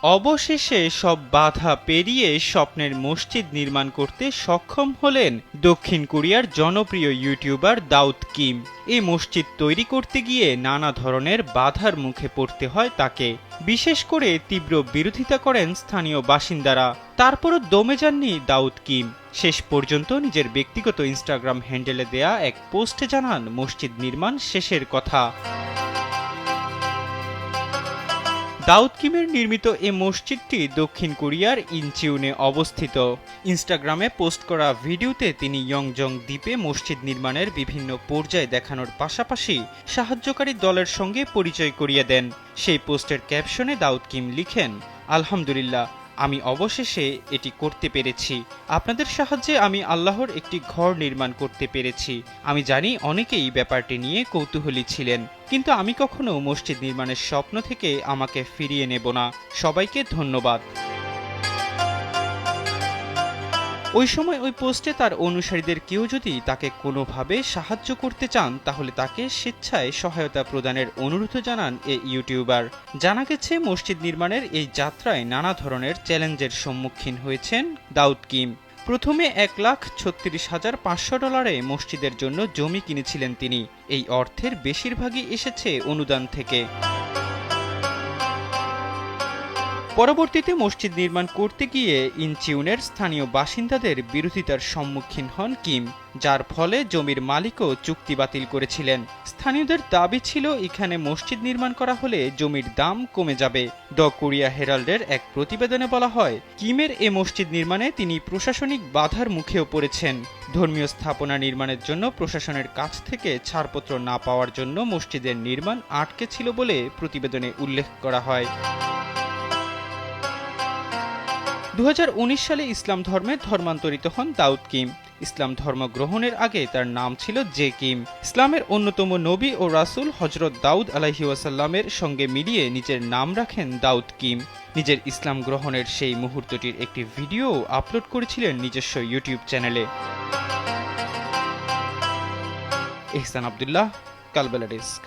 অবশেষে সব বাধা পেরিয়ে স্বপ্নের মসজিদ নির্মাণ করতে সক্ষম হলেন দক্ষিণ কোরিয়ার জনপ্রিয় ইউটিউবার দাউদ কিম। এই মসজিদ তৈরি করতে গিয়ে নানা ধরনের বাধার মুখে পড়তে হয় তাকে। বিশেষ করে তীব্র বিরোধিতা করেন স্থানীয় বাসিন্দারা। তারপরও দমে যাননি দাউদ কিম। শেষ পর্যন্ত নিজের ব্যক্তিগত ইনস্টাগ্রাম হ্যান্ডেলে দেয়া এক পোস্টে জানান মসজিদ নির্মাণ শেষের কথা। দাউদ কিমের নির্মিত এ মসজিদটি দক্ষিণ কোরিয়ার ইনচিউনে অবস্থিত। ইনস্টাগ্রামে পোস্ট করা ভিডিওতে তিনি ইয়ংজং দ্বীপে মসজিদ নির্মাণের বিভিন্ন পর্যায় দেখানোর পাশাপাশি সাহায্যকারী দলের সঙ্গে পরিচয় করিয়ে দেন। সেই পোস্টের ক্যাপশনে দাউদ কিম লিখেন, আলহামদুলিল্লাহ, আমি অবশেষে এটি করতে পেরেছি। আপনাদের সাহায্যে আমি আল্লাহর একটি ঘর নির্মাণ করতে পেরেছি। আমি জানি অনেকেই ব্যাপারটি নিয়ে কৌতূহলী ছিলেন, কিন্তু আমি কখনো মসজিদ নির্মাণের স্বপ্ন থেকে আমাকে ফিরিয়ে নেব না। সবাইকে ধন্যবাদ। ওই সময় ওই পোস্টে তার অনুসারীদের কেউ যদি তাকে কোনোভাবে সাহায্য করতে চান তাহলে তাকে স্বেচ্ছায় সহায়তা প্রদানের অনুরোধ জানান এই ইউটিউবার। জানা গেছে মসজিদ নির্মাণের এই যাত্রায় নানা ধরনের চ্যালেঞ্জের সম্মুখীন হয়েছেন দাউদ কিম। প্রথমে $1,36,500 মসজিদের জন্য জমি কিনেছিলেন তিনি। এই অর্থের বেশিরভাগই এসেছে অনুদান থেকে। পরবর্তীতে মসজিদ নির্মাণ করতে গিয়ে ইনচিউনের স্থানীয় বাসিন্দাদের বিরোধিতার সম্মুখীন হন কিম, যার ফলে জমির মালিকও চুক্তি বাতিল করেছিলেন। স্থানীয়দের দাবি ছিল এখানে মসজিদ নির্মাণ করা হলে জমির দাম কমে যাবে। দ্য কোরিয়া হেরাল্ডের এক প্রতিবেদনে বলা হয়, কিমের এ মসজিদ নির্মাণে তিনি প্রশাসনিক বাধার মুখেও পড়েছেন। ধর্মীয় স্থাপনা নির্মাণের জন্য প্রশাসনের কাছ থেকে ছাড়পত্র না পাওয়ার জন্য মসজিদের নির্মাণ আটকে ছিল বলে প্রতিবেদনে উল্লেখ করা হয়। 2019 সালে ইসলাম ধর্মে ধর্মান্তরিত হন দাউদ কিম। ইসলাম ধর্ম গ্রহণের আগে তার নাম ছিল জে কিম। ইসলামের অন্যতম নবী ও রাসূল হযরত দাউদ আলাইহি ওয়াসাল্লামের সঙ্গে মিলিয়ে নিজের নাম রাখেন দাউদ কিম। নিজের ইসলাম গ্রহণের সেই মুহূর্তটির একটি ভিডিও আপলোড করেছিলেন নিজস্ব ইউটিউব চ্যানেলে। ইহসান আব্দুল্লাহ, কালবেলা ডেস্ক।